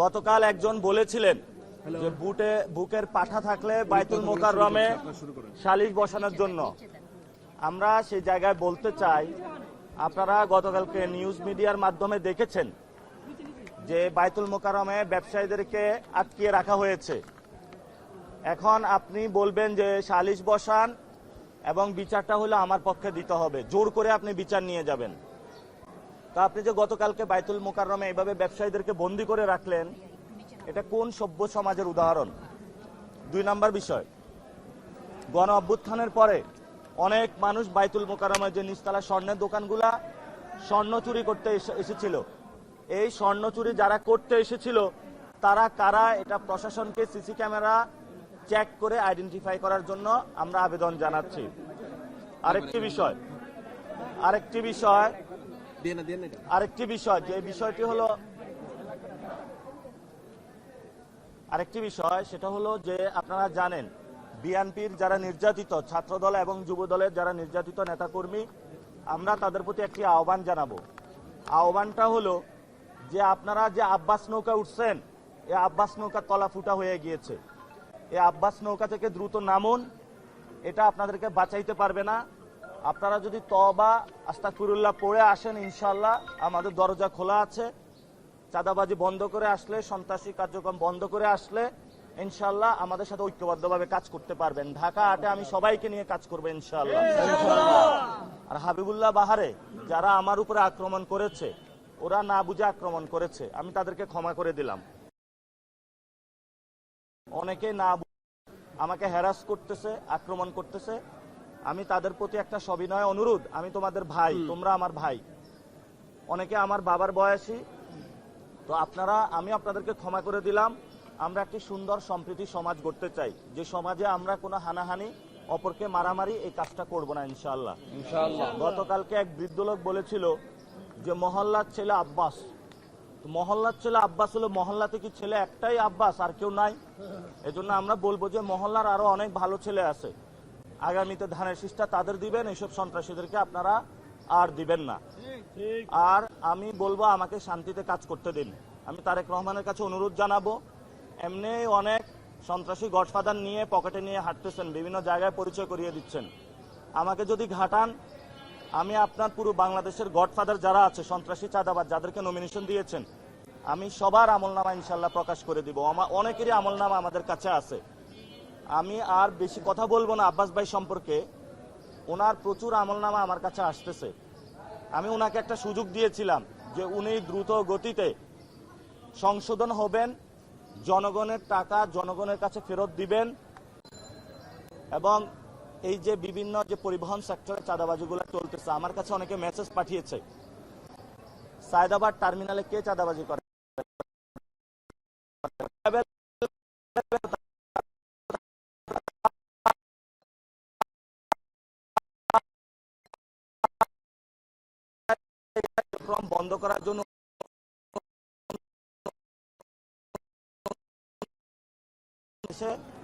গতকাল একজন বলেছিলেন যে বুকের পাঠা থাকলে বাইতুল মোকাররমে সালিশ বসানোর জন্য। আমরা সেই জায়গায় বলতে চাই, আপনারা গতকালকে নিউজ মিডিয়ার মাধ্যমে দেখেছেন যে বাইতুল মোকাররমে ব্যবসায়ীদেরকে আটকিয়ে রাখা হয়েছে। এখন আপনি বলবেন যে সালিশ বসান এবং বিচারটা হলো আমার পক্ষে দিতে হবে, জোর করে আপনি বিচার নিয়ে যাবেন। তা আপনি যে গতকালকে বাইতুল মোকাররমে এইভাবে ব্যবসায়ীদেরকে বন্দী করে রাখলেন, এটা কোন সভ্য সমাজের উদাহরণ? 2 নম্বর বিষয়, গণ অভ্যুত্থানের পরে অনেক মানুষ বাইতুল মোকাররমের যে নিচতলা স্বর্ণের দোকানগুলা স্বর্ণ চুরি করতে এসেছিল। এই স্বর্ণ চুরি যারা করতে এসেছিল তারা কারা, এটা প্রশাসনকে সিসি ক্যামেরা চেক করে আইডেন্টিফাই করার জন্য আমরা আবেদন জানাচ্ছি। আরেকটি বিষয় যে বিষয়টি হলো সেটা হলো যে আপনারা জানেন বিএনপির যারা নির্যাতিত ছাত্রদল এবং যুবদলের যারা নির্যাতিত নেতাকর্মী, আমরা তাদের প্রতি একটি আহ্বান জানাবো। আহ্বানটা হলো যে আপনারা যে আব্বাস নৌকা উঠছেন, এই আব্বাস নৌকা তলা ফুটা হয়ে গিয়েছে। এই আব্বাস নৌকা থেকে দ্রুত নামুন, এটা আপনাদেরকে বাঁচাইতে পারবে না। আপনারা যদি তওবা আস্তাগফিরুল্লাহ পড়ে আসেন, ইনশাআল্লাহ আমাদের দরজা খোলা আছে। চাঁদাবাজি বন্ধ করে আসলে, সন্ত্রাসী কার্যক্রম বন্ধ করে আসলে ইনশাআল্লাহ আমাদের সাথে ঐক্যবদ্ধভাবে কাজ করতে পারবেন। ঢাকা 8-এ আমি সবাইকে নিয়ে কাজ করবো ইনশাআল্লাহ। আর হাবিবুল্লাহ বাহারে যারা আমার উপরে আক্রমণ করেছে, ওরা না বুঝে আক্রমণ করেছে, আমি তাদেরকে ক্ষমা করে দিলাম। অনেকে না আমাকে হ্যারাস করতেছে, আক্রমণ করতেছে, আমি তাদের প্রতি একটা সবিনয় অনুরোধ, আমি তোমাদের ভাই, তোমরা আমার ভাই, অনেকে আমার বাবার বয়সী, তো আমি আপনাদেরকে ক্ষমা করে দিলাম। আমরা একটি সুন্দর সম্প্রীতি সমাজ গড়তে চাই, যে সমাজে আমরা কোনো হানাহানি, অপরকে মারামারি, এই কাজটা করব না ইনশাআল্লাহ। গতকালকে এক বৃদ্ধ লোক বলেছিল যে মহল্লার ছেলে আব্বাস। মহল্লার ছেলে আব্বাস হলো, মহল্লাতে কি ছেলে একটাই আব্বাস, আর কেউ নাই? এজন্য আমরা বলবো যে মহল্লার আরো অনেক ভালো ছেলে আছে, আগামীতে ধানের শীষটা তাদের দিবেন, এইসব সন্ত্রাসীদেরকে আপনারা আর দিবেন না। আর আমি বলবো আমাকে শান্তিতে কাজ করতে দিন। আমি তারেক রহমানের কাছে অনুরোধ জানাবো, এমনি অনেক সন্ত্রাসী গডফাদার নিয়ে পকেটে নিয়ে হাঁটতেছেন, বিভিন্ন জায়গায় পরিচয় করিয়ে দিচ্ছেন। আমাকে যদি ঘাটান, আমি আপনার পুরো বাংলাদেশের গডফাদার যারা আছে, সন্ত্রাসী চাঁদাবাজ যাদেরকে নমিনেশন দিয়েছেন, আমি সবার আমলনামা ইনশাল্লাহ প্রকাশ করে দিব। অনেকেরই আমলনামা আমাদের কাছে আছে। আমি আর বেশি কথা বলবো না আব্বাস ভাই সম্পর্কে, ওনার প্রচুর আমলনামা আমার কাছে আসতেছে। আমি ওনাকে একটা সুযোগ দিয়েছিলাম যে উনি দ্রুত গতিতে সংশোধন হবেন, জনগণের টাকা জনগণের কাছে ফেরত দিবেন, এবং এই যে বিভিন্ন যে পরিবহন সেক্টরে চাঁদাবাজিগুলো চলতেছে, আমার কাছে অনেকে মেসেজ পাঠিয়েছে, সায়দাবাদ টার্মিনালে কে চাঁদাবাজি করে, বন্ধ করার জন্য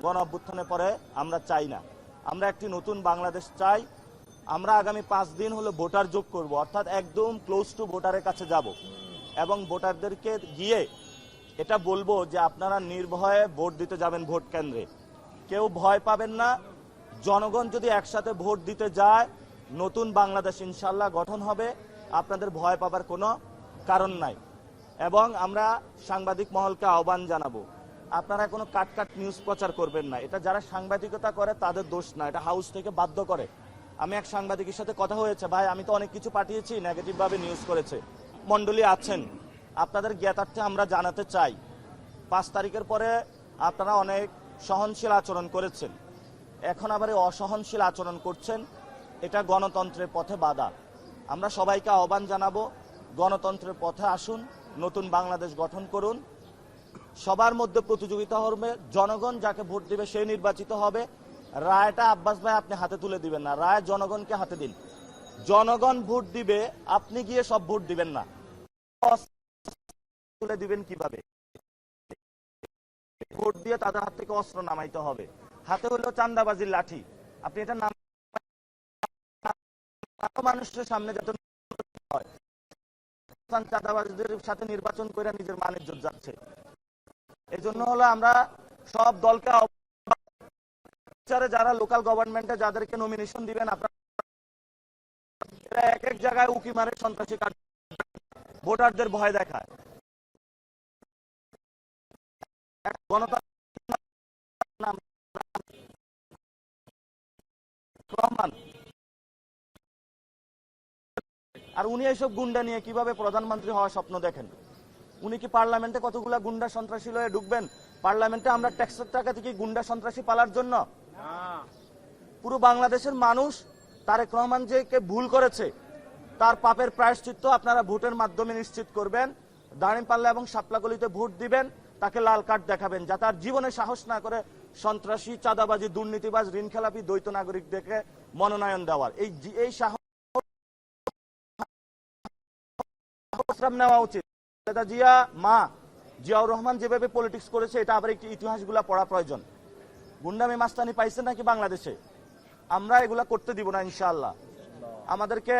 গণ অভ্যুত্থানের পরে আমরা চাই না। আমরা একটি নতুন বাংলাদেশ চাই। আমরা আগামী 5 দিন হলো ভোটার যোগ করব, অর্থাৎ একদম ক্লোজ টু ভোটারের কাছে যাব এবং ভোটারদেরকে গিয়ে এটা বলবো যে আপনারা নির্ভয়ে ভোট দিতে যাবেন ভোট কেন্দ্রে, কেউ ভয় পাবেন না। জনগণ যদি একসাথে ভোট দিতে যায়, নতুন বাংলাদেশ ইনশাল্লাহ গঠন হবে, আপনাদের ভয় পাবার কোনো কারণ নাই। এবং আমরা সাংবাদিক মহলকে আহ্বান জানাবো, আপনারা কোনো কাট নিউজ প্রচার করবেন না। এটা যারা সাংবাদিকতা করে তাদের দোষ না, এটা হাউস থেকে বাধ্য করে। আমি এক সাংবাদিকের সাথে কথা হয়েছে, ভাই আমি তো অনেক কিছু পাঠিয়েছি, নেগেটিভ ভাবে নিউজ করেছে। মন্ডলী আছেন, আপনাদের জ্ঞাতার্থে আমরা জানাতে চাই, 5 তারিখের পরে আপনারা অনেক সহনশীল আচরণ করেছেন, এখন আবার অসহনশীল আচরণ করছেন, এটা গণতন্ত্রের পথে বাধা। আমরা সবাইকে আহ্বান জানাবো, গণতন্ত্রের পথে আসুন, নতুন বাংলাদেশ গঠন করুন। সবার মধ্যে প্রতিযোগিতা হবে, জনগণ যাকে ভোট দিবে সে নির্বাচিত হবে। রায়টা আব্বাস ভাই আপনি হাতে তুলে দিবেন না, রায় জনগণকে হাতে দিন। জনগণ ভোট দিবে, আপনি গিয়ে সব ভোট দিবেন না। তুলে দিবেন কিভাবে? ভোট দিয়ে তাদের হাত থেকে অস্ত্র নামাইতে হবে, হাতে হলো চান্দাবাজির লাঠি। আপনি এটা নাম মানুষের সামনে যাতে হয় হাসান চাঁদাবাজদের সাথে নির্বাচন করে নিজের মান ইজ্জত যাচ্ছে। এই জন্য হলো আমরা সব দলকে যারা লোকাল গভর্নমেন্টে যাদেরকে নমিনেশন দিবেন, আপনারা এক এক জায়গায় উকি মারে সন্ত্রাসী কাজ, ভোটারদের ভয় দেখায়। আর উনি এইসব গুন্ডা নিয়ে কিভাবে প্রধানমন্ত্রী হওয়ার স্বপ্ন দেখেন? উনি কি পার্লামেন্টে কতগুলা গুন্ডা সন্ত্রাসী লয়ে ঢুকবেন? পার্লামেন্টে আমরা ট্যাক্সের টাকা থেকে গুন্ডা সন্ত্রাসী পালার জন্য? পুরো বাংলাদেশের মানুষ তারেক রহমান যে ভুল করেছে তার পাপের প্রায়শ্চিত্ত আপনারা ভোটের মাধ্যমে নিশ্চিত করবেন। দাঁড়িপাল্লা এবং শাপলাকলিতে ভোট দিবেন, তাকে লাল কার্ড দেখাবেন, যাতে আর জীবনে সাহস না করে সন্ত্রাসী, চাঁদাবাজি, দুর্নীতিবাজ, ঋণ খেলাপি, দ্বৈত নাগরিকদেরকে মনোনয়ন দেওয়ার। এই সাহস নেওয়া উচিত। জিয়া মা জিয়াউর রহমান যেভাবে পলিটিক্স করেছে, এটা আবার একটি ইতিহাসগুলা পড়া প্রয়োজন। গুন্ডামি মাস্তানি পাইছে নাকি বাংলাদেশে? আমরা এগুলা করতে দিব না ইনশাআল্লাহ। আমাদেরকে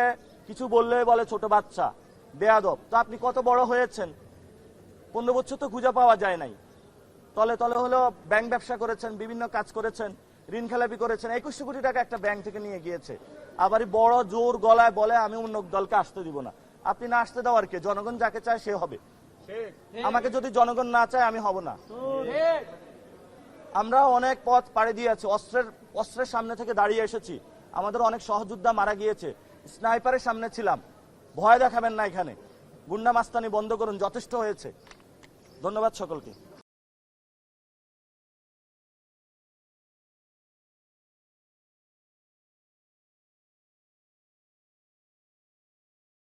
কিছু বললে বলে ছোট বাচ্চা, বেয়াদব। তো আপনি কত বড় হয়েছেন? 15 বছর তো খুঁজে পাওয়া যায় নাই। তলে তলে হলো ব্যাংক ব্যবসা করেছেন, বিভিন্ন কাজ করেছেন, ঋণ খেলাপি করেছেন। 2100 কোটি টাকা একটা ব্যাংক থেকে নিয়ে গিয়েছে। আবারই বড় জোর গলায় বলে আমি অন্য দলকে আসতে দিব না। আপনি না আসতে দেওয়ার কে? জনগণ যাকে চায় সে হবে। আমাকে যদি জনগণ না চায় আমি হব না। আমরা অনেক পথ পাড়ি দিয়েছি, অস্ত্রের সামনে থেকে দাঁড়িয়ে এসেছি। আমাদের অনেক সহযোদ্ধা মারা গিয়েছে, স্নাইপারের সামনে ছিলাম। ভয় দেখাবেন না এখানে। গুন্ডা মাস্তানি বন্ধ করুন, যথেষ্ট হয়েছে। ধন্যবাদ সকলকে।